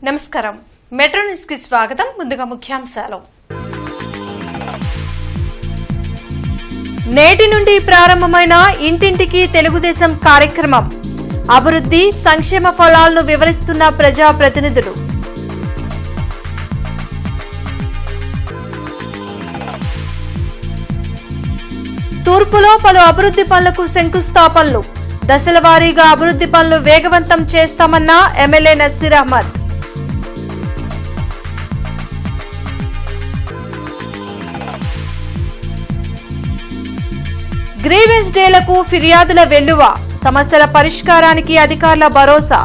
నమస్కారం. Metro news కి స్వాగతం. ముందుగా ముఖ్యాంశాలు. నేటి నుండి ప్రారంభమైన ఇంటింటికి తెలుగుదేశం కార్యక్రమం. అభివృద్ధి సంక్షేమ ఫలాలను వివరిస్తున్న ప్రజా ప్రతినిధులు. తూర్పులో పలు అభివృద్ధి పనులకు శంకుస్థాపనలు. దశల వారీగా అభివృద్ధి పనులు వేగవంతం చేస్తామన్న ఎమ్మెల్యే నసీర్ అహ్మద్. గ్రీవెన్స్ డేలకు ఫిర్యాదుల వెల్లువ. సమస్యల పరిష్కారానికి అధికారుల భరోసా.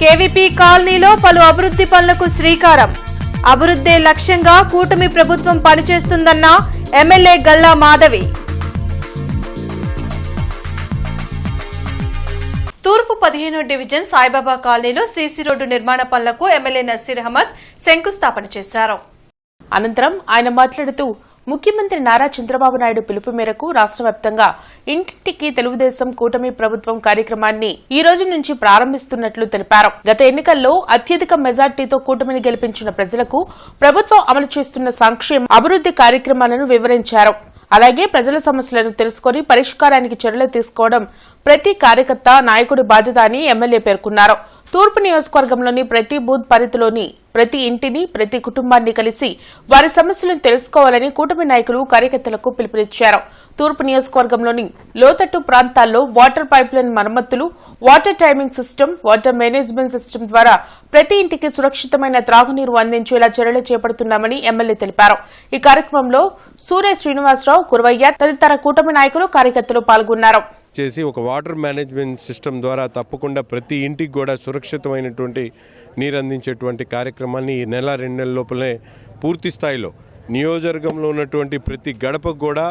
కేవీపీ కాలనీలో పలు అభివృద్ధి పనులకు శ్రీకారం. అభివృద్ధి లక్ష్యంగా కూటమి ప్రభుత్వం పనిచేస్తుందన్న ఎమ్మెల్యే గల్లా మాధవి. తూర్పు 15వ డివిజన్ సాయిబాబా కాలనీలో సీసీ రోడ్డు నిర్మాణ పనులకు ఎమ్మెల్యే నసీర్ అహ్మద్ శంకుస్థాపన చేశారు. అనంతరం ఆయన మాట్లాడుతూ ముఖ్యమంత్రి నారా చంద్రబాబు నాయుడు పిలుపు మేరకు రాష్ట్ర వ్యాప్తంగా ఇంటింటికి తెలుగుదేశం కూటమి ప్రభుత్వం కార్యక్రమాన్ని ఈ రోజు నుంచి ప్రారంభిస్తున్నట్లు తెలిపారు. గత ఎన్నికల్లో అత్యధిక మెజార్టీతో కూటమిని గెలిపించిన ప్రజలకు ప్రభుత్వం అమలు చేస్తున్న సంక్షేమ అభివృద్ధి కార్యక్రమాలను వివరించారు. అలాగే ప్రజల సమస్యలను తెలుసుకుని పరిష్కారానికి చర్యలు తీసుకోవడం ప్రతి కార్యకర్త నాయకుడి బాధ్యత అని ఎమ్మెల్యే పేర్కొన్నారు. తూర్పు నియోజకవర్గంలోని ప్రతి బూత్ పరిధిలోని ప్రతి ఇంటిని ప్రతి కుటుంబాన్ని కలిసి వారి సమస్యలను తెలుసుకోవాలని కూటమి నాయకులు కార్యకర్తలకు పిలుపునిచ్చారు. తూర్పు నియోజకవర్గంలోని లోతట్టు ప్రాంతాల్లో వాటర్ పైప్లైన్ మరమ్మతులు, water timing system, water management system ద్వారా ప్రతి ఇంటికి సురక్షితమైన త్రాగునీరు అందించేలా చర్యలు చేపడుతున్నామని ఎమ్మెల్యే తెలిపారు. ఈ కార్యక్రమంలో సూర్య శ్రీనివాసరావు, కురవయ్య తదితర కూటమి నాయకులు కార్యకర్తలు పాల్గొన్నారు. చేసి ఒక వాటర్ మేనేజ్మెంట్ సిస్టమ్ ద్వారా తప్పకుండా ప్రతి ఇంటికి కూడా సురక్షితమైనటువంటి నీరు అందించేటువంటి కార్యక్రమాన్ని ఈ నెల 2 నెలల లోపలే పూర్తి స్థాయిలో నియోజకవర్గంలో ఉన్నటువంటి ప్రతి గడపకు కూడా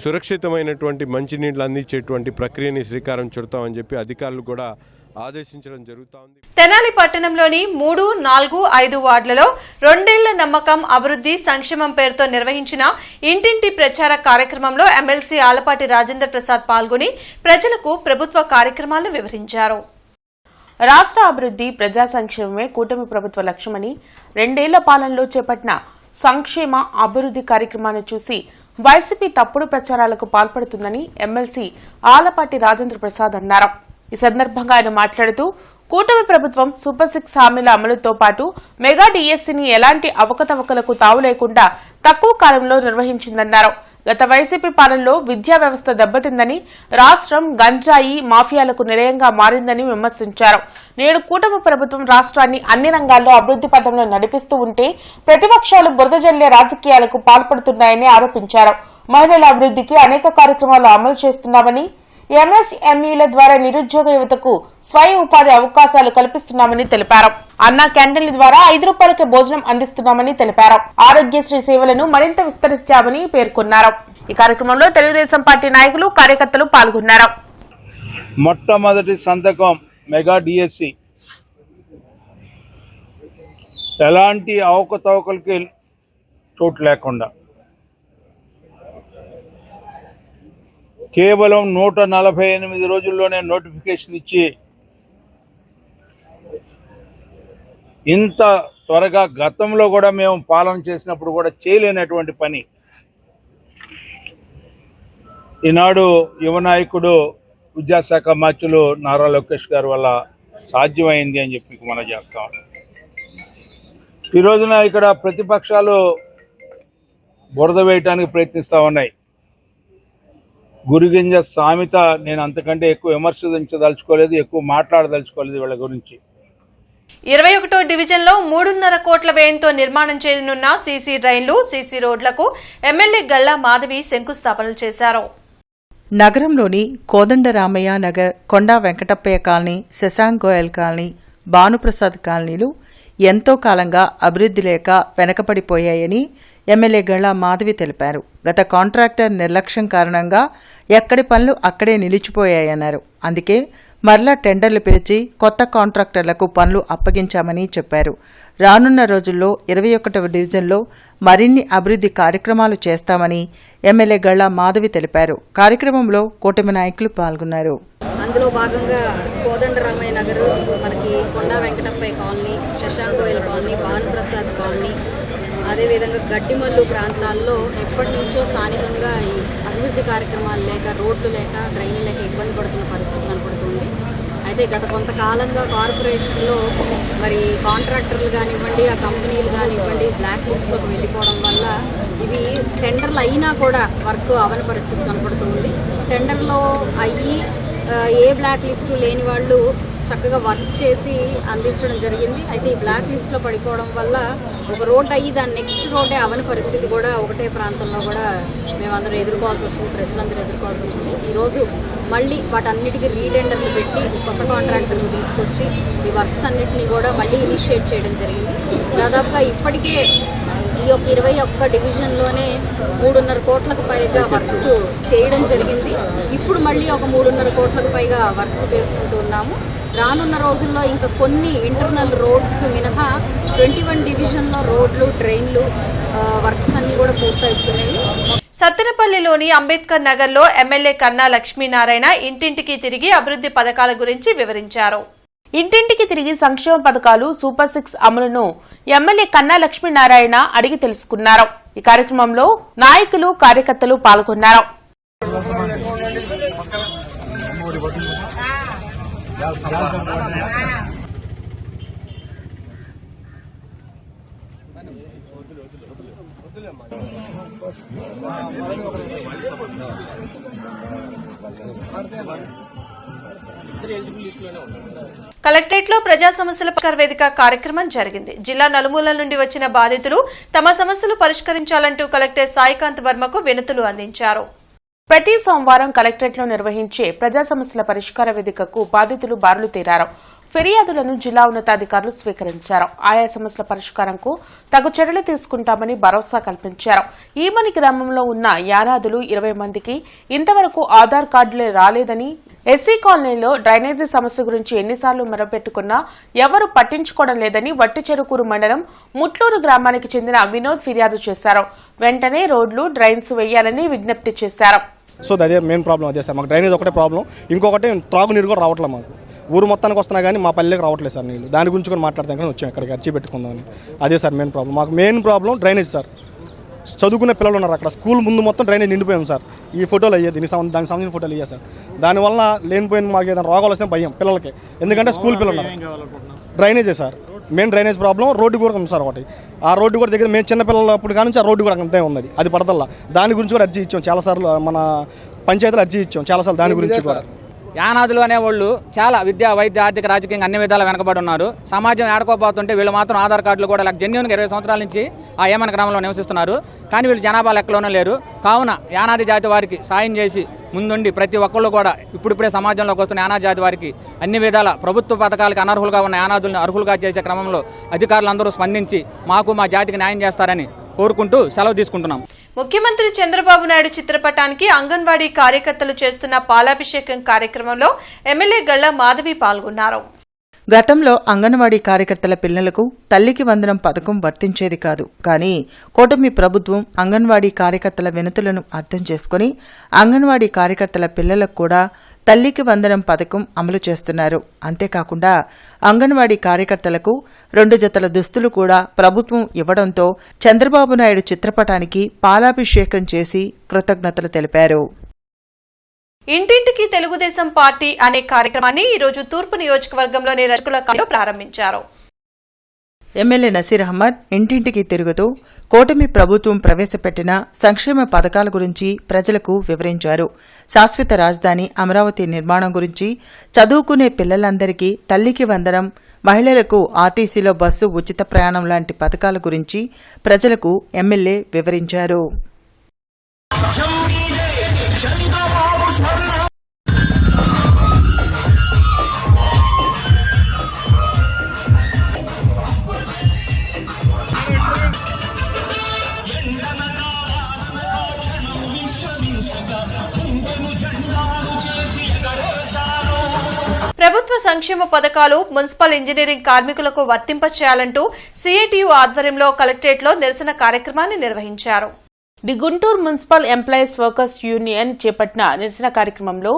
సురక్షితమైనటువంటి మంచినీళ్ళు అందించేటువంటి ప్రక్రియని శ్రీకారం చుడతామని చెప్పి అధికారులు కూడా ఆదేశించడం జరుగుతోంది. తెనాలి పట్టణంలోని 3, 4, 5 వార్డులలో 2 ఏళ్ల నమ్మకం అభివృద్ధి సంక్షేమం పేరుతో నిర్వహించిన ఇంటింటి ప్రచార కార్యక్రమంలో ఎమ్మెల్సీ ఆలపాటి రాజేందర్ ప్రసాద్ పాల్గొని ప్రజలకు ప్రభుత్వ కార్యక్రమాలను వివరించారు. రాష్ట్ర అభివృద్ధి ప్రజా సంక్షేమమే కూటమి ప్రభుత్వ లక్ష్యమని 2 ఏళ్ల పాలనలో చేపట్టిన సంక్షేమ అభివృద్ధి కార్యక్రమాన్ని చూసి వైసీపీ తప్పుడు ప్రచారాలకు పాల్పడుతుందని ఎమ్మెల్సీ ఆలపాటి రాజేంద్ర ప్రసాద్ అన్నారు. ఈ సందర్భంగా ఆయన మాట్లాడుతూ కూటమి ప్రభుత్వం సూపర్ 6 హామీల అమలుతో పాటు మెగా డిఎస్సీని ఎలాంటి అవకతవకలకు తావు లేకుండా తక్కువ కాలంలో నిర్వహించిందన్నారు. గత వైసీపీ పాలనలో విద్యా వ్యవస్థ దెబ్బతిందని, రాష్ట్రం గంజాయి మాఫియాలకు నిలయంగా మారిందని విమర్శించారు. నేడు కూటమి ప్రభుత్వం రాష్ట్రాన్ని అన్ని రంగాల్లో అభివృద్ధి పథంలో నడిపిస్తూ ఉంటే ప్రతిపక్షాలు బురద జల్లే రాజకీయాలకు పాల్పడుతున్నాయని ఆరోపించారు. మహిళల అభివృద్ధికి అనేక కార్యక్రమాలు అమలు చేస్తున్నామని, ఎంఎస్ఎంఈల ద్వారా నిరుద్యోగ యువతకు స్వయం ఉపాధి అవకాశాలు కల్పిస్తున్నామని తెలిపారు. అన్నా క్యాంటీన్ల ద్వారా 5 రూపాయలకే భోజనం అందిస్తున్నామని తెలిపారు. ఆరోగ్యశ్రీ సేవలను మరింత విస్తరించామని పేర్కొన్నారు. ఈ కార్యక్రమంలో తెలుగుదేశం పార్టీ నాయకులు, కార్యకర్తలు పాల్గొన్నారు. మొట్టమొదటి సంతకం మెగా డిఎస్సి ఎలాంటి అవకతవకలకి చోటు లేకుండా కేవలం 148 రోజుల్లోనే నోటిఫికేషన్ ఇచ్చి ఇంత త్వరగా గతంలో కూడా మేము పాలన చేసినప్పుడు కూడా చేయలేనటువంటి పని ఈనాడు యువ నాయకుడు విద్యాశాఖ మంత్రులు నారా లోకేష్ గారి వల్ల సాధ్యమైంది అని చెప్పి మనం చేస్తాం. ఈ రోజున ఇక్కడ ప్రతిపక్షాలు బురద వేయటానికి ప్రయత్నిస్తూ ఉన్నాయి. గురిగింజ సామెత నేను అంతకంటే ఎక్కువ విమర్శించదలుచుకోలేదు, ఎక్కువ మాట్లాడదలుచుకోలేదు వీళ్ళ గురించి. 21వ డివిజన్లో 3.5 కోట్ల వ్యయంతో నిర్మాణం చేయనున్న సీసీ డ్రైన్లు, సీసీ రోడ్లకు ఎమ్మెల్యే గల్లా మాధవి శంకుస్థాపనలు చేశారు. నగరంలోని కోదండరామయ్య నగర్, కొండా వెంకటప్పయ్య కాలనీ, శశాంక్ గోయల్ కాలనీ, భానుప్రసాద్ కాలనీలు ఎంతో కాలంగా అభివృద్ధి లేక వెనకబడిపోయాయని ఎమ్మెల్యే గల్లా మాధవి తెలిపారు. గత కాంట్రాక్టర్ నిర్లక్ష్యం కారణంగా ఎక్కడి పనులు అక్కడే నిలిచిపోయాయన్నారు. అందుకే మరలా టెండర్లు పిలిచి కొత్త కాంట్రాక్టర్లకు పనులు అప్పగించామని చెప్పారు. రానున్న రోజుల్లో 21వ డివిజన్లో మరిన్ని అభివృద్ధి కార్యక్రమాలు చేస్తామని ఎమ్మెల్యే గళ్ళ మాధవి తెలిపారు. కార్యక్రమంలో కూటమి నాయకులు పాల్గొన్నారు. అందులో భాగంగా కోదండరామయ్య నగర్, మనకి Konda Venkatappaiah colony, Shashank Goyal colony, Bhanuprasad colony, అదేవిధంగా గడ్డిమల్లు ప్రాంతాల్లో ఎప్పటి నుంచో స్థానికంగా ఈ అభివృద్ధి కార్యక్రమాలు లేక, రోడ్లు లేక, డ్రైన్లు లేక ఇబ్బంది పడుతున్న పరిస్థితి కనపడుతుంది. అయితే గత కొంతకాలంగా కార్పొరేషన్లో మరి కాంట్రాక్టర్లు కానివ్వండి, ఆ కంపెనీలు కానివ్వండి బ్లాక్ లిస్ట్లోకి వెళ్ళిపోవడం వల్ల ఇవి టెండర్లు అయినా కూడా వర్క్ అవని పరిస్థితి కనపడుతుంది. టెండర్లో అయ్యి ఏ బ్లాక్ లిస్టు లేని వాళ్ళు చక్కగా వర్క్ చేసి అందించడం జరిగింది. అయితే ఈ బ్లాక్ లిస్ట్లో పడిపోవడం వల్ల ఒక రోడ్ అయ్యి దాని నెక్స్ట్ రోడ్డే అవని పరిస్థితి కూడా ఒకటే ప్రాంతంలో కూడా మేమందరం ఎదుర్కోవాల్సి వచ్చింది, ప్రజలందరూ ఎదుర్కోవాల్సి వచ్చింది. ఈరోజు మళ్ళీ వాటన్నిటికీ రీటెండర్లు పెట్టి కొత్త కాంట్రాక్టర్లు తీసుకొచ్చి ఈ వర్క్స్ అన్నిటినీ కూడా మళ్ళీ ఇనిషియేట్ చేయడం జరిగింది. దాదాపుగా ఇప్పటికే ఈ యొక్క 21 డివిజన్లోనే 3.5 కోట్లకు పైగా వర్క్స్ చేయడం జరిగింది. ఇప్పుడు మళ్ళీ ఒక 3.5 కోట్లకు పైగా వర్క్స్ చేసుకుంటూ ఉన్నాము. రానున్న రోజుల్లో ఇంకా కొన్ని ఇంటర్నల్ రోడ్స్ మినహా 21 డివిజన్లో రోడ్లు, డ్రైన్లు వర్క్స్ అన్నీ కూడా పూర్తవుతున్నాయి. సత్తెనపల్లిలోని అంబేద్కర్ నగర్లో ఎమ్మెల్యే కన్నా లక్ష్మీనారాయణ ఇంటింటికి తిరిగి అభివృద్ధి పథకాల గురించి వివరించారు. ఇంటింటికి తిరిగి సంక్షేమ పథకాలు సూపర్ 6 అమలును ఎమ్మెల్యే కన్నా లక్ష్మీనారాయణ అడిగి తెలుసుకున్నారు. ఈ కార్యక్రమంలో నాయకులు, కార్యకర్తలు పాల్గొన్నారు. కలెక్టరేట్లో ప్రజా సమస్యల పరిష్కార వేదిక కార్యక్రమం జరిగింది. జిల్లా నలుమూలల నుండి వచ్చిన బాధితులు తమ సమస్యలు పరిష్కరించాలంటూ కలెక్టర్ సాయికాంత్ వర్మకు వినతులు అందించారు. ప్రతి సోమవారం కలెక్టరేట్లో నిర్వహించే ప్రజా సమస్యల పరిష్కార వేదికకు బాధితులు బారులు తీరారు. ఫిర్యాదులను జిల్లా ఉన్నతాధికారులు స్వీకరించారు. ఆయా సమస్యల పరిష్కారంకు తగు చర్యలు తీసుకుంటామని భరోసా కల్పించారు. ఈమని గ్రామంలో ఉన్న యానాదులు 20 మందికి ఇంతవరకు ఆధార్ కార్డులే రాలేదని, ఎస్సీ కాలనీలో డ్రైనేజీ సమస్య గురించి ఎన్నిసార్లు మొరపెట్టుకున్నా ఎవరూ పట్టించుకోవడం లేదని వట్టిచెరుకూరు మండలం ముట్లూరు గ్రామానికి చెందిన వినోద్ ఫిర్యాదు చేశారు. వెంటనే రోడ్లు, డ్రైన్స్ వేయాలని విజ్ఞప్తి చేశారు. సో అదే మెయిన్ ప్రాబ్లం అదే సార్. మాకు డ్రైనేజ్ ఒకటే ప్రాబ్లం, ఇంకొకటి త్రాగునీరు కూడా రావట్లేదు. మాకు ఊరు మొత్తానికి వస్తున్నా కానీ మా పల్లెకి రావట్లేదు సార్ నీళ్ళు. దాని గురించి కూడా మాట్లాడతాం కానీ వచ్చాం ఇక్కడికి అర్జీ పెట్టుకుందామని. అదే సార్ మెయిన్ ప్రాబ్లం. మాకు మెయిన్ ప్రాబ్లం డ్రైనేజ్ సార్. చదువుకునే పిల్లలు ఉన్నారు అక్కడ, స్కూల్ ముందు మొత్తం డ్రైనేజ్ నిండిపోయాం సార్. ఈ ఫోటోలు అయ్యేది దానికి సంబంధించిన ఫోటోలు అయ్యా సార్. దానివల్ల లేనిపోయిన మాకు ఏదైనా రోగాలు వస్తే భయం పిల్లలకి, ఎందుకంటే స్కూల్ పిల్లలు ఉన్నారు. డ్రైనేజే sir main drainage problem. Road కూడా ఉంది సార్ ఒకటి. ఆ రోడ్డు కూడా దగ్గర మేము చిన్నపిల్లలప్పుడు కానీ ఆ రోడ్డు కూడా అంతే ఉంది, అది పడతల్లా. దాని గురించి కూడా అర్జీ ఇచ్చాం చాలాసార్లు, మన పంచాయతీలో అర్జీ ఇచ్చాం చాలాసార్లు దాని గురించి కూడా. యానాదులు అనేవాళ్ళు చాలా విద్య, వైద్య, ఆర్థిక, రాజకీయంగా అన్ని విధాలు వెనకబడి ఉన్నారు. సమాజం ఏడుకోపోతుంటే వీళ్ళు మాత్రం ఆధార్ కార్డులు కూడా జెన్యూన్గా 20 సంవత్సరాల నుంచి ఆ ఏమన గ్రామంలో నివసిస్తున్నారు. కానీ వీళ్ళు జనాభా లెక్కలోనే లేరు. కావున యానాది జాతి వారికి సాయం చేసి ముందుండి ప్రతి ఒక్కళ్ళు కూడా ఇప్పుడిప్పుడే సమాజంలోకి వస్తున్న యానాది జాతి వారికి అన్ని విధాల ప్రభుత్వ పథకాలకు అనర్హులుగా ఉన్న యానాదులను అర్హులుగా చేసే క్రమంలో అధికారులందరూ స్పందించి మాకు మా జాతికి న్యాయం చేస్తారని కోరుకుంటూ సెలవు తీసుకుంటున్నాం. ముఖ్యమంత్రి చంద్రబాబు నాయుడు చిత్రపటానికి అంగన్వాడీ కార్యకర్తలు చేస్తున్న పాలాభిషేకం కార్యక్రమంలో ఎమ్మెల్యే గళ్ళ మాధవి పాల్గొన్నారు. గతంలో అంగన్వాడీ కార్యకర్తల పిల్లలకు తల్లికి వందనం పథకం వర్తించేది కాదు. కానీ కూటమి ప్రభుత్వం అంగన్వాడీ కార్యకర్తల వినతులను అర్థం చేసుకుని అంగన్వాడీ కార్యకర్తల పిల్లలకు కూడా తల్లికి వందనం పథకం అమలు చేస్తున్నారు. అంతేకాకుండా అంగన్వాడీ కార్యకర్తలకు 2 జతల దుస్తులు కూడా ప్రభుత్వం ఇవ్వడంతో చంద్రబాబు నాయుడు చిత్రపటానికి పాలాభిషేకం చేసి కృతజ్ఞతలు తెలిపారు. ఇంటింటికి తెలుగుదేశం పార్టీ అనే కార్యక్రమాన్ని ఈరోజు తూర్పు నియోజకవర్గంలోని రజకుల ప్రారంభించారు. ఎమ్మెల్యే నసీర్ అహ్మద్ ఇంటింటికి తిరుగుతూ కూటమి ప్రభుత్వం ప్రవేశపెట్టిన సంక్షేమ పథకాల గురించి ప్రజలకు వివరించారు. శాశ్వత రాజధాని అమరావతి నిర్మాణం గురించి, చదువుకునే పిల్లలందరికీ తల్లికి వందనం, మహిళలకు ఆర్టీసీలో బస్సు ఉచిత ప్రయాణం లాంటి పథకాల గురించి ప్రజలకు ఎమ్మెల్యే వివరించారు. ప్రభుత్వ ప్రభుత్వ సంక్షేమ పథకాలు మున్సిపల్ ఇంజనీరింగ్ కార్మికులకు వర్తింపచేయాలంటూ సిఐటియు ఆధ్వర్యంలో కలెక్టరేట్లో నిరసన కార్యక్రమాన్ని నిర్వహించారు. The Guntur municipal employees workers union చేపట్టిన నిరసన కార్యక్రమంలో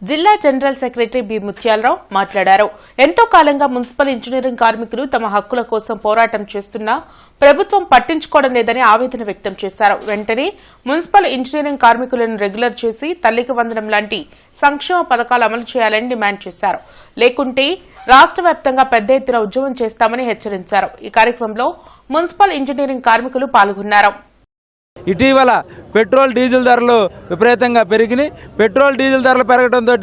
జిల్లా జనరల్ సెక్రటరీ బి ముత్యాలరావు మాట్లాడారు. ఎంతో కాలంగా మున్సిపల్ ఇంజనీరింగ్ కార్మికులు తమ హక్కుల కోసం పోరాటం చేస్తున్నా ప్రభుత్వం పట్టించుకోవడం లేదని ఆవేదన వ్యక్తం చేశారు. వెంటనే మున్సిపల్ ఇంజనీరింగ్ కార్మికులను రెగ్యులర్ చేసి తల్లికి వందనం లాంటి సంక్షేమ పథకాలు అమలు చేయాలని డిమాండ్ చేశారు. లేకుంటే రాష్ట్ర వ్యాప్తంగా పెద్ద ఎత్తున ఉద్యమం చేస్తామని హెచ్చరించారు. ఈ కార్యక్రమంలో మున్సిపల్ ఇంజనీరింగ్ కార్మికులు పాల్గొన్నారు. ఇటీవల పెట్రోల్ డీజిల్ ధరలు విపరీతంగా పెరిగినాయి. పెట్రోల్ డీజిల్ ధరలు పెరగడంతో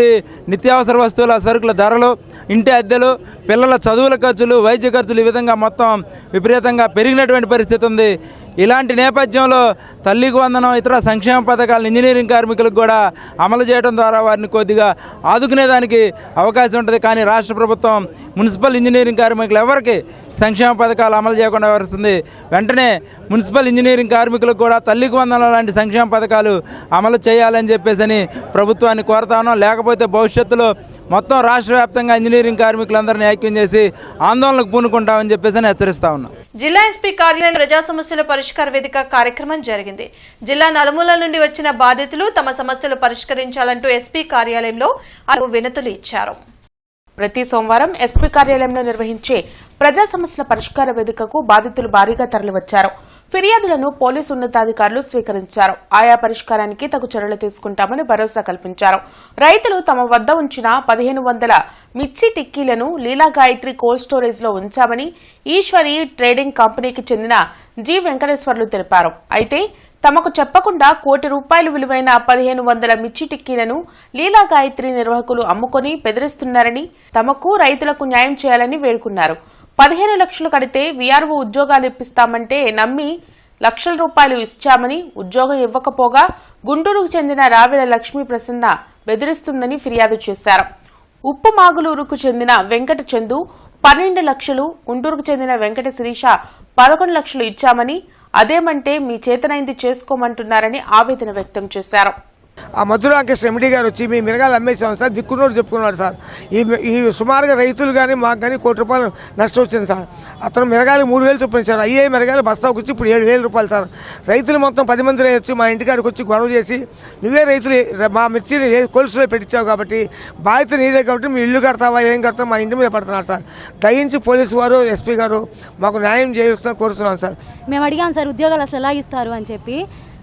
నిత్యావసర వస్తువుల సరుకుల ధరలు, ఇంటి అద్దెలు, పిల్లల చదువుల ఖర్చులు, వైద్య ఖర్చులు ఈ విధంగా మొత్తం విపరీతంగా పెరిగినటువంటి పరిస్థితి ఉంది. ఇలాంటి నేపథ్యంలో తల్లికి వందనం, ఇతర సంక్షేమ పథకాలను ఇంజనీరింగ్ కార్మికులకు కూడా అమలు చేయడం ద్వారా వారిని కొద్దిగా ఆదుకునేదానికి అవకాశం ఉంటుంది. కానీ రాష్ట్ర ప్రభుత్వం మున్సిపల్ ఇంజనీరింగ్ కార్మికులు ఎవరికి సంక్షేమ పథకాలు అమలు చేయకుండా వ్యవహరిస్తుంది. వెంటనే మున్సిపల్ ఇంజనీరింగ్ కార్మికులకు కూడా తల్లికి వందనం లాంటి సంక్షేమ పథకాలు అమలు చేయాలని చెప్పేసి ప్రభుత్వాన్ని కోరుతా ఉన్నాం. లేకపోతే భవిష్యత్తులో మొత్తం రాష్ట్ర వ్యాప్తంగా ఇంజనీరింగ్ కార్మికులందరినీ ఐక్యం చేసి ఆందోళనకు పూనుకుంటామని చెప్పేసి హెచ్చరిస్తా ఉన్నాం. జిల్లా ఎస్పీ కార్యాలయం ప్రజా సమస్యల పరిష్కార వేదిక కార్యక్రమం జరిగింది. జిల్లా నలుమూలల నుండి వచ్చిన బాధితులు తమ సమస్యలు పరిష్కరించాలంటూ ఎస్పీ కార్యాలయంలో వినతులు ఇచ్చారు. ప్రతి సోమవారం ఎస్పీ కార్యాలయంలో నిర్వహించే ప్రజా సమస్యల పరిష్కార వేదికకు బాధితులు భారీగా తరలివచ్చారు. ఫిర్యాదులను పోలీసు ఉన్నతాధికారులు స్వీకరించారు. ఆయా పరిష్కారానికి తగు చర్యలు తీసుకుంటామని భరోసా కల్పించారు. రైతులు తమ వద్ద ఉంచిన 1500 మిర్చి టిక్కీలను లీలా గాయత్రి కోల్డ్ స్టోరేజ్ లో ఉంచామని ఈశ్వరి ట్రేడింగ్ కంపెనీకి చెందిన జి వెంకటేశ్వర్లు తెలిపారు. అయితే తమకు చెప్పకుండా ₹1,00,00,000 విలువైన 1500 మిర్చి టిక్కీలను లీలా గాయత్రి నిర్వాహకులు అమ్ముకొని బెదిరిస్తున్నారని, తమకు రైతులకు న్యాయం చేయాలని వేడుకున్నారు. 15 లక్షలు కడితే వీఆర్ఓ ఉద్యోగాలు ఇప్పిస్తామంటే నమ్మి ₹1,00,000 ఇచ్చామని, ఉద్యోగం ఇవ్వకపోగా గుంటూరుకు చెందిన రావెల లక్ష్మీ ప్రసన్న బెదిరిస్తుందని ఫిర్యాదు చేశారు. ఉప్పు మాగులూరుకు చెందిన వెంకట చందు 12 లక్షలు, గుంటూరుకు చెందిన వెంకట శిరీష 11 లక్షలు ఇచ్చామని, అదేమంటే మీ చేతనైంది చేసుకోమంటున్నారని ఆవేదన వ్యక్తం చేశారు. ఆ మధురాంకేష్ ఎండి గారు వచ్చి మీ మిరగాలు అమ్మేసాం సార్, దిక్కునోడు చెప్పుకున్నాడు సార్. ఈ సుమారుగా రైతులు కానీ మాకు కానీ ₹1,00,00,000 నష్టం వచ్చింది సార్. అతను మిరగాలు 3,000 చొప్పున సార్. అయ్యే మిరగాలు బస్తాకు వచ్చి ఇప్పుడు ₹7,000 సార్. రైతులు మొత్తం 10 మంది వచ్చి మా ఇంటికాడికి వచ్చి గొడవ చేసి, నువ్వే రైతులు మా మిర్చిని కొలుసులో పెట్టించావు కాబట్టి బాధ్యత నీదే కాబట్టి మీ ఇల్లు కడతావా ఏం కడతావు మా ఇంటి మీద పడుతున్నారు సార్. దయించి పోలీసు వారు ఎస్పీ గారు మాకు న్యాయం చేస్తున్నా కోరుతున్నాం సార్. మేము అడిగాం సార్ ఉద్యోగాలు అసలు ఎలా ఇస్తారు అని చెప్పి.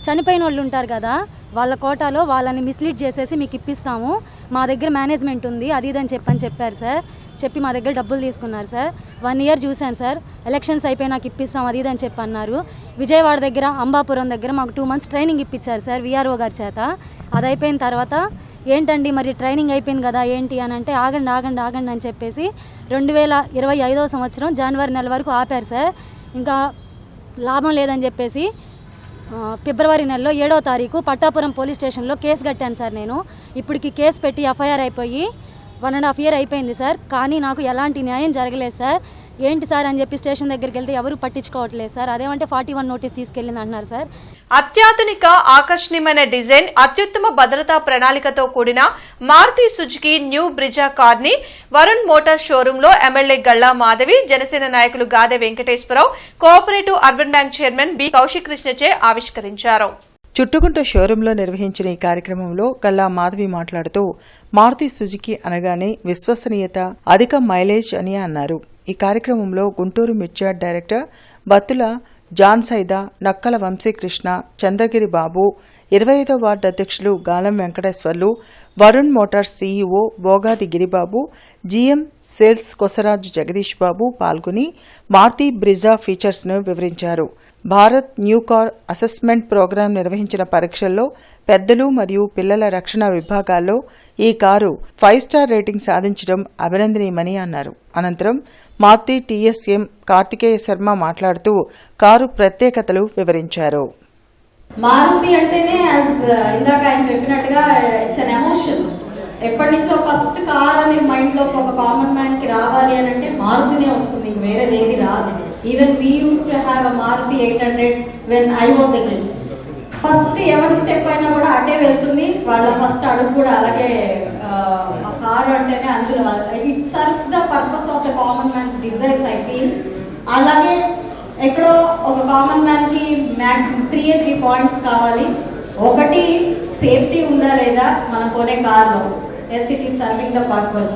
చనిపోయిన వాళ్ళు ఉంటారు కదా, వాళ్ళ కోటాలో వాళ్ళని మిస్లీడ్ చేసేసి మీకు ఇప్పిస్తాము, మా దగ్గర మేనేజ్మెంట్ ఉంది అది ఇదని చెప్పారు సార్. చెప్పి మా దగ్గర డబ్బులు తీసుకున్నారు సార్. 1 ఇయర్ చూశాను సార్. ఎలక్షన్స్ అయిపోయి నాకు ఇప్పిస్తాం అది ఇదని చెప్పి అన్నారు. విజయవాడ దగ్గర అంబాపురం దగ్గర మాకు 2 మంత్స్ ట్రైనింగ్ ఇప్పించారు సార్ వీఆర్ఓ గారి చేత. అది అయిపోయిన తర్వాత ఏంటండి మరి ట్రైనింగ్ అయిపోయింది కదా ఏంటి అని అంటే ఆగండి అని చెప్పేసి 2025వ సంవత్సరం జనవరి నెల వరకు ఆపారు సార్. ఇంకా లాభం లేదని చెప్పేసి ఫిబ్రవరి నెలలో 7వ తారీఖు పట్టాపురం పోలీస్ స్టేషన్లో కేసు కట్టాను సార్. నేను ఇప్పటికి కేసు పెట్టి ఎఫ్ఐఆర్ అయిపోయి 1.5 ఇయర్ అయిపోయింది సార్. కానీ నాకు ఎలాంటి న్యాయం జరగలేదు సార్. ఏంటి సార్ అని చెప్పి స్టేషన్ దగ్గరికి వెళ్తే ఎవరు పట్టించుకోవట్లేదు సార్. అదేమంటే 41 నోటీస్ తీసుకెళ్ళింది అంటున్నారు సార్. అత్యాధునిక ఆకర్షణీయమైన డిజైన్, అత్యుత్తమ భద్రతా ప్రణాళికతో కూడిన Maruti Suzuki new Brezza car ని వరుణ్ మోటార్ షోరూమ్ లో ఎమ్మెల్యే గల్లా మాధవి, జనసేన నాయకులు Gade Venkateswararao, cooperative urban bank chairman B Kaushik కృష్ణచే ఆవిష్కరించారు. చుట్టుకుంట షోరూంలో నిర్వహించిన ఈ కార్యక్రమంలో గల్లా మాధవి మాట్లాడుతూ మారుతి సుజుకి అనగానే విశ్వసనీయత, అధిక మైలేజ్ అని అన్నారు. ఈ కార్యక్రమంలో గుంటూరు మిర్చియార్డ్ డైరెక్టర్ బత్తుల జాన్ సైదా, నక్కల వంశీకృష్ణ, చంద్రగిరి బాబు, 25వ వార్డు అధ్యక్షులు Galam Venkateswarlu, Varun motors CEO Bogadi Giribabu, GM sales Kosaraju Jagadish Babu పాల్గొని మారుతి బ్రిజా ఫీచర్స్ ను వివరించారు. Bharat new car assessment programme నిర్వహించిన పరీక్షల్లో పెద్దలు మరియు పిల్లల రక్షణ విభాగాల్లో ఈ కారు 5 స్టార్ రేటింగ్ సాధించడం అభినందనీయమని అన్నారు. అనంతరం మారుతి టీఎస్ఎం కార్తికేయ శర్మ మాట్లాడుతూ కారు ప్రత్యేకతలు వివరించారు. మారుతి అంటేనే ఇందాక ఆయన చెప్పినట్టుగా ఇట్స్ అన్ ఎమోషన్. ఎప్పటి నుంచో ఫస్ట్ కార్ అనేది మైండ్లోకి ఒక కామన్ మ్యాన్కి రావాలి అని అంటే మారుతినే వస్తుంది, వేరేది ఏది రాదు. Even we use to have a Maruti 800 when I was a kid. First ఎవరి స్టెప్ అయినా కూడా అటే వెళ్తుంది, వాళ్ళ ఫస్ట్ అడుగు కూడా అలాగే. ఆ కారు అంటేనే అందులో it's our purpose of the common man's desires I feel. అలాగే ఎక్కడో ఒక కామన్ మ్యాన్కి మ్యాక్సిమం 3 పాయింట్స్ కావాలి. ఒకటి, సేఫ్టీ ఉందా లేదా మనం కొనే కార్లో, yes it is serving the purpose.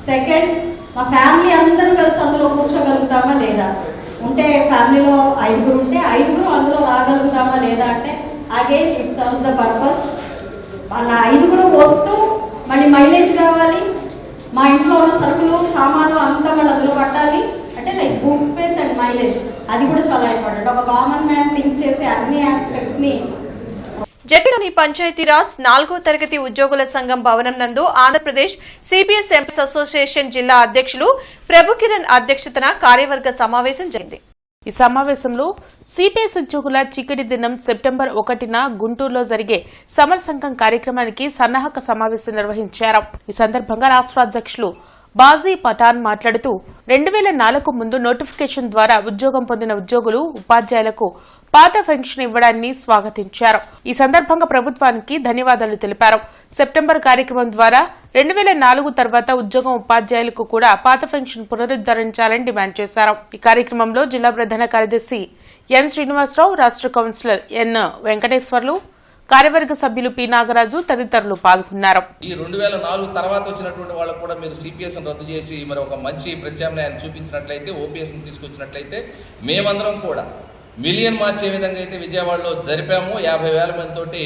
Second, మా ఫ్యామిలీ అందరూ కలిసి అందులో కూర్చోగలుగుతామా లేదా, ఉంటే ఫ్యామిలీలో 5 ఉంటే 5 అందులో రాగలుగుతామా లేదా అంటే again it serves the purpose. మన 5 వస్తూ మళ్ళీ మైలేజ్ కావాలి, మా ఇంట్లో ఉన్న సరుకులు సామాను అంతా మళ్ళీ అందులో పట్టాలి అంటే like boot space and mileage, అది కూడా చాలా ఇంపార్టెంట్. ఒక కామన్ మ్యాన్ థింక్ చేసే అన్ని ఆస్పెక్ట్స్ని. జడ్లోని పంచాయతీరాజ్ 4వ తరగతి ఉద్యోగుల సంఘం భవనం నందు ఆంధ్రప్రదేశ్ సిపిఎస్ ఎంప్లాయీస్ అసోసియేషన్ జిల్లా అధ్యక్షులు ప్రభు కిరణ్ అధ్యక్షతన కార్యవర్గ సమావేశం జరిగింది. ఈ సమావేశంలో సిపిఎస్ ఉద్యోగుల చికిడి దినం సెప్టెంబర్ 1న గుంటూరులో జరిగే సమర సంఘం కార్యక్రమానికి సన్నాహక సమావేశం నిర్వహించారు. ఈ సందర్భంగా రాష్ట్ర అధ్యక్షులు బాజీ పఠాన్ మాట్లాడుతూ 2004 ముందు నోటిఫికేషన్ ద్వారా ఉద్యోగం పొందిన ఉద్యోగులు ఉపాధ్యాయులకు పాత పెన్షన్ ఇవ్వడాన్ని స్వాగతించారు. ఈ సందర్భంగా ప్రభుత్వానికి ధన్యవాదాలు తెలిపారు. సెప్టెంబర్ కార్యక్రమం ద్వారా 2004 తర్వాత ఉద్యోగం ఉపాధ్యాయులకు కూడా పాత పెన్షన్ పునరుద్ధరించాలని డిమాండ్ చేశారు. ఈ కార్యక్రమంలో జిల్లా ప్రధాన కార్యదర్శి ఎన్ శ్రీనివాసరావు, రాష్ట్ర కౌన్సిలర్ ఎన్ వెంకటేశ్వర్లు, కార్యవర్గ సభ్యులు పి నాగరాజు తదితరులు పాల్గొన్నారు. ఈ 2004 తర్వాత వచ్చినటువంటి వాళ్ళకు కూడా మీరు సిపిఎస్ రద్దు చేసి మరి ఒక మంచి ప్రత్యామ్నాయాన్ని చూపించినట్లయితే, ఓపీఎస్ తీసుకొచ్చినట్లయితే మేమందరం కూడా మిలియన్ మార్చే విధంగా అయితే విజయవాడలో జరిపాము. 50,000 మందితోటి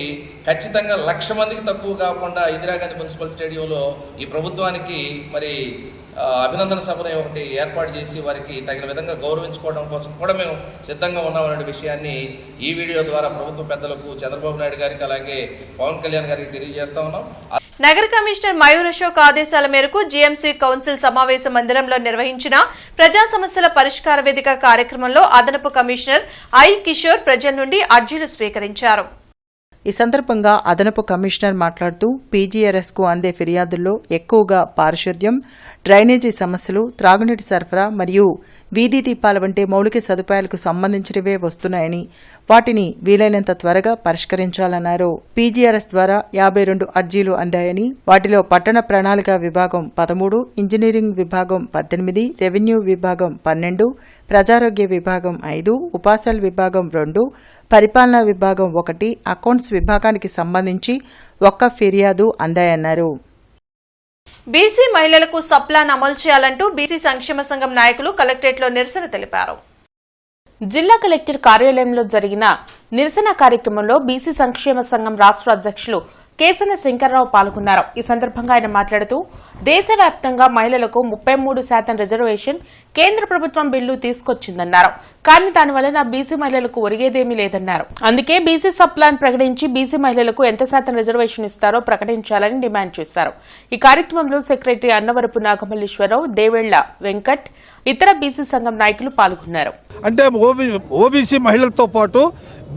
ఖచ్చితంగా 1,00,000 మందికి తక్కువ కాకుండా ఇందిరాగాంధీ మున్సిపల్ స్టేడియంలో ఈ ప్రభుత్వానికి మరి అభినందన సభను ఒకటి ఏర్పాటు చేసి వారికి తగిన విధంగా గౌరవించుకోవడం కోసం కూడా మేము సిద్ధంగా ఉన్నామనే విషయాన్ని ఈ వీడియో ద్వారా ప్రభుత్వ పెద్దలకు చంద్రబాబు నాయుడు గారికి అలాగే పవన్ కళ్యాణ్ గారికి తెలియజేస్తా ఉన్నాం. నగర కమిషనర్ మయూర్ అశోక్ ఆదేశాల మేరకు జీఎంసీ కౌన్సిల్ సమావేశ మందిరంలో నిర్వహించిన ప్రజా సమస్యల పరిష్కార వేదిక కార్యక్రమంలో అదనపు కమిషనర్ ఐ కిషోర్ ప్రజల నుండి అర్జీలు స్వీకరించారు. ఈ సందర్భంగా అదనపు కమిషనర్ మాట్లాడుతూ పీజీఆర్ఎస్కు అందే ఫిర్యాదుల్లో ఎక్కువగా పారిశుద్ధ్యం, డ్రైనేజీ సమస్యలు, త్రాగునీటి సరఫరా మరియు వీధి దీపాల వంటి మౌలిక సదుపాయాలకు సంబంధించినవే వస్తున్నాయని వాటిని వీలైనంత త్వరగా పరిష్కరించాలన్నారు. పీజీఆర్ఎస్ ద్వారా 52 అర్జీలు అందాయని వాటిలో పట్టణ ప్రణాళిక విభాగం 13, ఇంజనీరింగ్ విభాగం 18, రెవెన్యూ విభాగం 12, ప్రజారోగ్య విభాగం 5, ఉపాసల్ విభాగం 2, పరిపాలనా విభాగం 1, అకౌంట్స్ విభాగానికి సంబంధించి 1 ఫిర్యాదు అందాయన్నారు. బీసీ మహిళలకు సప్లాన్ అమలు చేయాలంటూ బీసీ సంక్షేమ సంఘం నాయకులు కలెక్టరేట్లో నిరసన తెలిపారు. జిల్లా కలెక్టర్ కార్యాలయంలో జరిగిన నిరసన కార్యక్రమంలో బీసీ సంక్షేమ సంఘం రాష్ట్ర అధ్యక్షులు కేసన శంకర్రావు పాల్గొన్నారు. ఈ సందర్భంగా ఆయన మాట్లాడుతూ దేశవ్యాప్తంగా మహిళలకు 33% రిజర్వేషన్ కేంద్ర ప్రభుత్వం బిల్లు తీసుకొచ్చిందన్నారు. కానీ దానివల్ల బీసీ మహిళలకు ఒరిగేదేమీ లేదన్నారు. అందుకే బీసీ సప్లాన్ ప్రకటించి బీసీ మహిళలకు ఎంత శాతం రిజర్వేషన్ ఇస్తారో ప్రకటించాలని డిమాండ్ చేశారు. ఈ కార్యక్రమంలో సెక్రటరీ అన్నవరపు నాగమల్లేశ్వరరావు, దేవేళ్ల వెంకట్, ఇతర బీసీ సంఘం నాయకులు పాల్గొన్నారు. అంటే ఓబీసీ మహిళలతో పాటు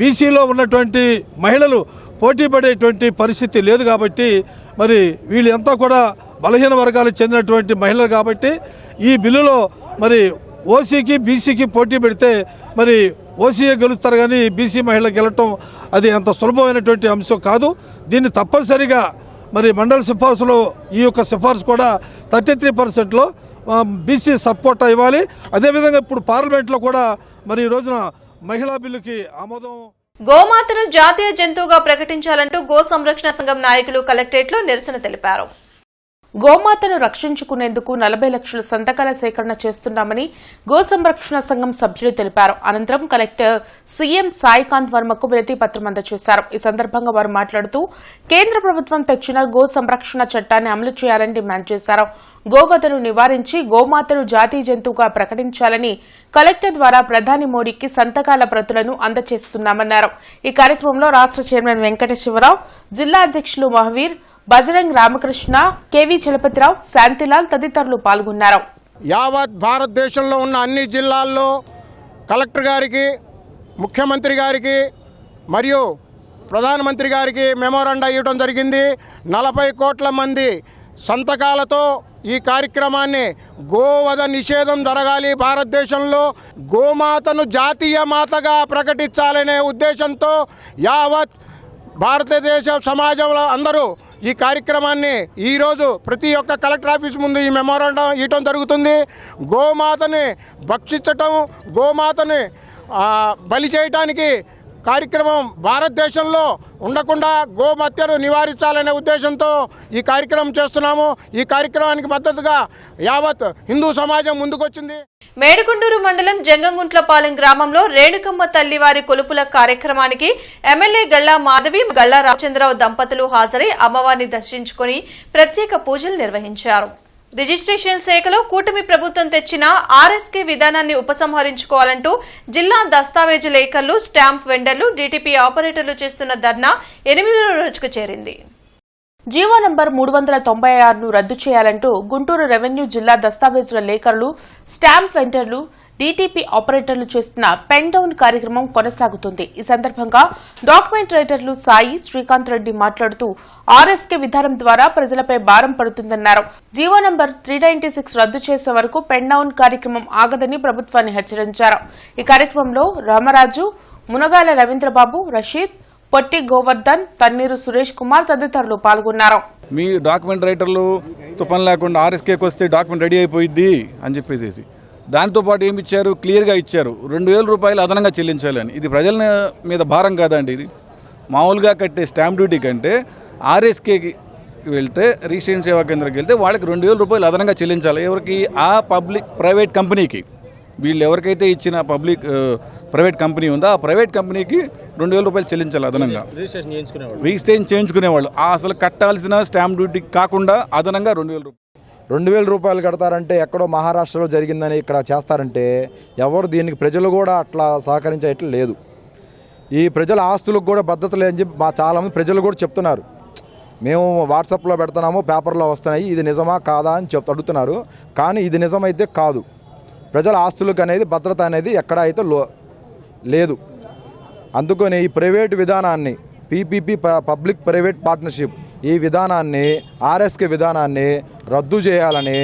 బీసీలో ఉన్నటువంటి మహిళలు పోటీ పడేటువంటి పరిస్థితి లేదు కాబట్టి మరి వీళ్ళు ఎంతో కూడా బలహీన వర్గాలకు చెందినటువంటి మహిళలు కాబట్టి ఈ బిల్లులో మరి ఓసీకి బీసీకి పోటీ పెడితే మరి ఓసీఏ గెలుస్తారు కానీ బీసీ మహిళలు గెలవటం అది అంత సులభమైనటువంటి అంశం కాదు. దీన్ని తప్పనిసరిగా మరి మండల సిఫార్సులో ఈ యొక్క సిఫార్సు కూడా 33%లో బీసీ సపోర్ట్ ఇవ్వాలి. అదేవిధంగా ఇప్పుడు పార్లమెంట్లో కూడా మరి ఈ రోజున మహిళా బిల్లుకి ఆమోదం. గోమాతను జాతీయ జంతువుగా ప్రకటించాలంటూ గో సంరక్షణ సంఘం నాయకులు కలెక్టరేట్లో నిరసన తెలిపారు. గోమాతను రక్షించుకునేందుకు 40 లక్షల సంతకాల సేకరణ చేస్తున్నామని గో సంరక్షణ సంఘం సభ్యులు తెలిపారు. అనంతరం కలెక్టర్ సీఎం సాయికాంత్ వర్మకు వినతి పత్రం అందజేశారు. ఈ సందర్భంగా వారు మాట్లాడుతూ కేంద్ర ప్రభుత్వం తెచ్చిన గో సంరక్షణ చట్టాన్ని అమలు చేయాలని డిమాండ్ చేశారు. గోవధను నివారించి గోమాతను జాతీయ జంతువుగా ప్రకటించాలని కలెక్టర్ ద్వారా ప్రధాని మోడీకి సంతకాల ప్రతులను అందజేస్తున్నామన్నారు. ఈ కార్యక్రమంలో రాష్ట్ర చైర్మన్ వెంకటేశ్వరరావు, జిల్లా అధ్యక్షులు మహవీర్, బజరంగ్ రామకృష్ణ, కేవీ చలపతిరావు, శాంతిలాల్ తదితరులు పాల్గొన్నారు. యావత్ భారతదేశంలో ఉన్న అన్ని జిల్లాల్లో కలెక్టర్ గారికి, ముఖ్యమంత్రి గారికి మరియు ప్రధానమంత్రి గారికి మెమోరాండా ఇవ్వడం జరిగింది. 40 కోట్ల మంది సంతకాలతో ఈ కార్యక్రమాన్ని గోవధ నిషేధం జరగాలి, భారతదేశంలో గోమాతను జాతీయ మాతగా ప్రకటించాలనే ఉద్దేశంతో యావత్ భారతదేశ సమాజంలో అందరూ ఈ కార్యక్రమాన్ని ఈరోజు ప్రతి ఒక్క కలెక్టర్ ఆఫీస్ ముందు ఈ మెమోరాండం ఇవ్వటం జరుగుతుంది. గోమాతని భక్షించటం, గోమాతని బలి చేయడానికి కార్యక్రమం భారతదేశంలో ఉండకుండా గోహత్యను నివారించాలనే ఉద్దేశంతో ఈ కార్యక్రమం చేస్తున్నాము. ఈ కార్యక్రమానికి మద్దతుగా యావత్ హిందూ సమాజం ముందుకొచ్చింది. మేడికొండూరు మండలం జంగంగుంట్లపాలెం గ్రామంలో రేణుకమ్మ తల్లివారి కొలుపుల కార్యక్రమానికి ఎమ్మెల్యే గల్లా మాధవి, గల్లా రామచంద్రరావు దంపతులు హాజరై అమ్మవారిని దర్శించుకుని ప్రత్యేక పూజలు నిర్వహించారు. రిజిస్ట్రేషన్ శాఖలో కూటమి ప్రభుత్వం తెచ్చిన ఆర్ఎస్కే విధానాన్ని ఉపసంహరించుకోవాలంటూ జిల్లా దస్తావేజు లేఖర్లు, స్టాంప్ వెండర్లు, డీటీపీ ఆపరేటర్లు చేస్తున్న ధర్నా 8వ రోజుకు చేరింది. జీవో నంబర్ 396ను రద్దు చేయాలంటూ గుంటూరు రెవెన్యూ జిల్లా దస్తావేజుల లేఖరులు, స్టాంప్ వెండర్లు, డీటీపీ ఆపరేటర్లు చేస్తున్న పెన్ డౌన్ కార్యక్రమం కొనసాగుతుంది. ఈ సందర్భంగా డాక్యుమెంట్ రైటర్లు సాయి, శ్రీకాంత్ రెడ్డి మాట్లాడుతూ ఆర్ఎస్కే విధానం ద్వారా ప్రజలపై భారం పడుతుందన్నారు. జీవో నంబర్ 396 రద్దు చేసే వరకు పెన్ డౌన్ కార్యక్రమం ఆగదని ప్రభుత్వాన్ని హెచ్చరించారు. ఈ కార్యక్రమంలో రామరాజు, మునగాల రవీంద్రబాబు, రషీద్, పొట్టి గోవర్ధన్, తన్నీరు సురేష్ కుమార్ తదితరులు పాల్గొన్నారు. మీ డాక్యుమెంట్ రైటర్లుతో పని లేకుండా ఆర్ఎస్కేకి వస్తే డాక్యుమెంట్ రెడీ అయిపోయింది అని చెప్పేసి దాంతోపాటు ఏమి ఇచ్చారు, క్లియర్గా ఇచ్చారు 2000 రూపాయలు అదనంగా చెల్లించాలని. ఇది ప్రజల మీద భారం కాదండి. ఇది మామూలుగా కట్టే స్టాంప్ డ్యూటీ కంటే ఆర్ఎస్కేకి వెళ్తే, రిజిస్ట్రేషన్ సేవా కేంద్రానికి వెళ్తే వాళ్ళకి 2000 రూపాయలు అదనంగా చెల్లించాలి. ఎవరికి? ఆ ప్రైవేట్ కంపెనీకి. వీళ్ళు ఎవరికైతే ఇచ్చిన ప్రైవేట్ కంపెనీ ఉందో ఆ ప్రైవేట్ కంపెనీకి 2000 రూపాయలు చెల్లించాలి అదనంగా. రిజిస్ట్రేషన్ చేయించుకునేవాళ్ళు అసలు కట్టాల్సిన స్టాంప్ డ్యూటీ కాకుండా అదనంగా 2000 రూపాయలు. 2000 రూపాయలు కడతారంటే ఎక్కడో మహారాష్ట్రలో జరిగిందని ఇక్కడ చేస్తారంటే ఎవరు దీనికి ప్రజలు కూడా అట్లా సహకరించేట్లు లేదు. ఈ ప్రజల ఆస్తులకు కూడా భద్రత లేదని చెప్పి చాలామంది ప్రజలు కూడా చెప్తున్నారు. మేము వాట్సాప్లో పెడుతున్నాము, పేపర్లో వస్తున్నాయి, ఇది నిజమా కాదా అని అడుగుతున్నారు. కానీ ఇది నిజమైతే కాదు. ప్రజల ఆస్తులకు అనేది భద్రత అనేది ఎక్కడ అయితే లేదు. అందుకని ఈ ప్రైవేట్ విధానాన్ని, పీపీపీ పబ్లిక్ ప్రైవేట్ పార్ట్నర్షిప్, ఈ విధానాన్ని, ఆర్ఎస్కే విధానాన్ని రద్దు చేయాలని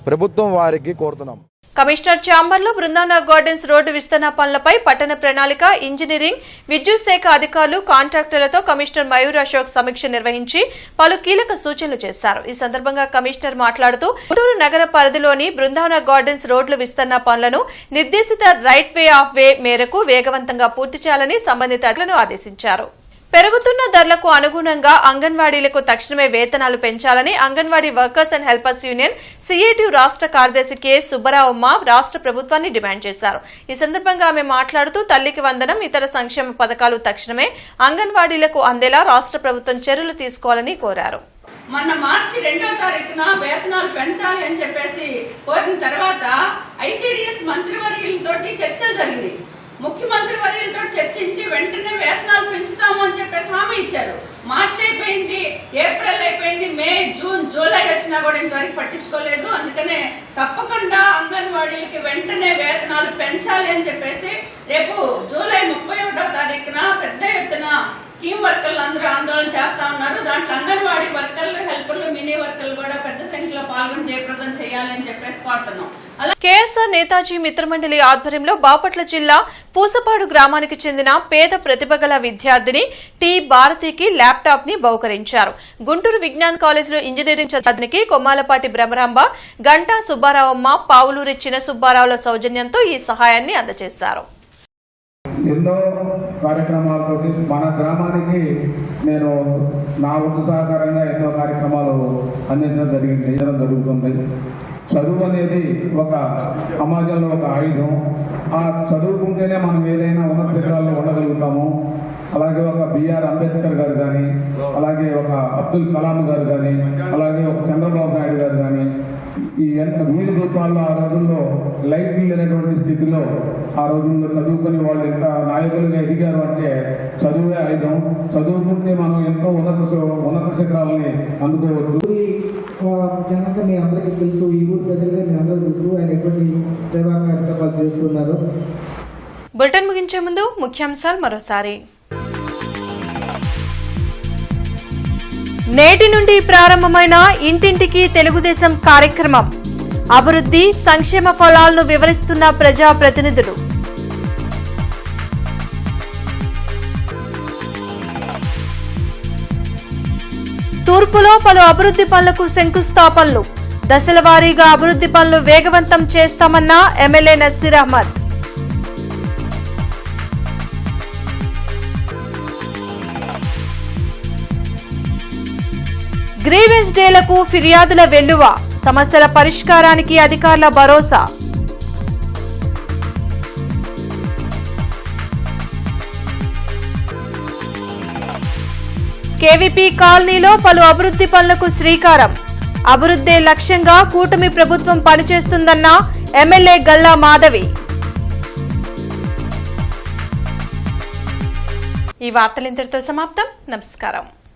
ప్రభుత్వం వారికి కోరుతున్నాం. కమిషనర్ ఛాంబర్లో బృందావన గార్డెన్స్ రోడ్డు విస్తరణ పనులపై పట్టణ ప్రణాళిక, ఇంజనీరింగ్, విద్యుత్ శాఖ అధికారులు, కాంట్రాక్టర్లతో కమిషనర్ మయూర్ అశోక్ సమీక్ష నిర్వహించి పలు కీలక సూచనలు చేశారు. ఈ సందర్భంగా కమిషనర్ మాట్లాడుతూ గుంటూరు నగర పరిధిలోని బృందావన గార్డెన్స్ రోడ్లు విస్తరణ పనులను నిర్దేశిత రైట్ వే ఆఫ్ వే మేరకు వేగవంతంగా పూర్తి చేయాలని సంబంధిత అధికారులను ఆదేశించారు. పెరుగుతున్న ధరలకు అనుగుణంగా అంగన్వాడీలకు తక్షణమే వేతనాలు పెంచాలని anganwadi workers and helpers union CITU రాష్ట్ర కార్యదర్శి కె సుబ్బరావమ్మ రాష్ట్ర ప్రభుత్వాన్ని డిమాండ్ చేశారు. ఈ సందర్భంగా ఆమె మాట్లాడుతూ తల్లికి వందనం, ఇతర సంక్షేమ పథకాలు తక్షణమే అంగన్వాడీలకు అందేలా రాష్ట్ర ప్రభుత్వం చర్యలు తీసుకోవాలని కోరారు. మొన్న మార్చి 2వ తారీఖున వేతనాలు పెంచాలి అని చెప్పేసి కోరిన తర్వాత ఐసిడిఎస్ మంత్రివర్యులతో చర్చలు జరిగింది. ముఖ్యమంత్రి వర్యులతో చర్చించి వెంటనే వేతనాలు పెంచుతాము అని చెప్పేసి హామీ ఇచ్చారు. మార్చి అయిపోయింది, ఏప్రిల్ అయిపోయింది, మే, జూన్, జూలై వచ్చినా కూడా ఇంతవరకు పట్టించుకోలేదు. అందుకనే తప్పకుండా అంగన్వాడీలకి వెంటనే వేతనాలు పెంచాలి అని చెప్పేసి రేపు జూలై 31వ తారీఖున పెద్ద ఎత్తున స్కీమ్ వర్కర్లు అందరూ ఆందోళన చేస్తా ఉన్నారు. దాంట్లో అంగన్వాడీ వర్కర్లు, హెల్పర్లు, మినీ వర్కర్లు కూడా పెద్ద సంఖ్యలో పాల్గొని జయప్రదం చేయాలి అని చెప్పేసి కోరుతున్నాం. కేఎస్ఆర్ నేతాజీ మిత్రమండలి ఆధ్వర్యంలో బాపట్ల జిల్లా పూసపాడు గ్రామానికి చెందిన పేద ప్రతిభ గల విద్యార్థిని టి భారతికి ల్యాప్టాప్ ని బహుకరించారు. గుంటూరు విజ్ఞాన్ కాలేజీలో ఇంజనీరింగ్ చదువుకి కొమ్మాలపాటి బ్రహ్మరాంబ, గంటా సుబ్బారావమ్మ, పావులూరి చిన్న సుబ్బారావుల సౌజన్యంతో ఈ సహాయాన్ని అందజేశారు. ఎన్నో కార్యక్రమాలతో మన గ్రామానికి నేను నా వంతు సహకారంగా ఎన్నో కార్యక్రమాలు అందించడం జరుగుతుంది. చదువు అనేది ఒక సమాజంలో ఒక ఆయుధం. ఆ చదువుకుంటేనే మనం ఏదైనా ఉన్నత శిఖరాల్లో ఉండగలుగుతాము. అలాగే ఒక బిఆర్ అంబేద్కర్ గారు కానీ, అలాగే ఒక అబ్దుల్ కలాం గారు కానీ, అలాగే ఒక చంద్రబాబు నాయుడు గారు కానీ, ఈ వీధి దీపాల్లో ఆ రోజుల్లో లైట్లు లేనటువంటి స్థితిలో ఆ రోజుల్లో చదువుకుని వాళ్ళు ఎంత నాయకులుగా ఎదిగారు అంటే చదువే ఆయుధం. చదువుకుంటే మనం ఎంతో ఉన్నత శిఖరాలని అందుకోవచ్చు. ముఖ్యంగా మీ అందరికీ తెలుసు, ఈ ఊరు ప్రజలుగా మీ అందరికీ తెలుసు ఆయన ఎటువంటి సేవా కార్యక్రమాలు చేస్తున్నారు. బులెటిన్ ముగించే ముందు ముఖ్యాంశాలు మరోసారి. నేటి నుండి ప్రారంభమైన ఇంటింటికి తెలుగుదేశం కార్యక్రమం, అభివృద్ధి సంక్షేమ ఫలాలను వివరిస్తున్న ప్రజాప్రతినిధులు. తూర్పులో పలు అభివృద్ధి పనులకు శంకుస్థాపనలు, దశల వారీగా అభివృద్ధి పనులు వేగవంతం చేస్తామన్న ఎమ్మెల్యే నసీర్ అహ్మద్. గ్రీవెన్స్ డేలకు ఫిర్యాదుల వెల్లువ, సమస్యల పరిష్కారానికి అధికారుల భరోసా. కేవీపీ కాలనీలో పలు అభివృద్ధి పనులకు శ్రీకారం, అభివృద్ధి లక్ష్యంగా కూటమి ప్రభుత్వం పనిచేస్తుందన్న ఎమ్మెల్యే గల్లా మాధవి. ఈ వార్తలు ఇంతటితో సమాప్తం. నమస్కారం.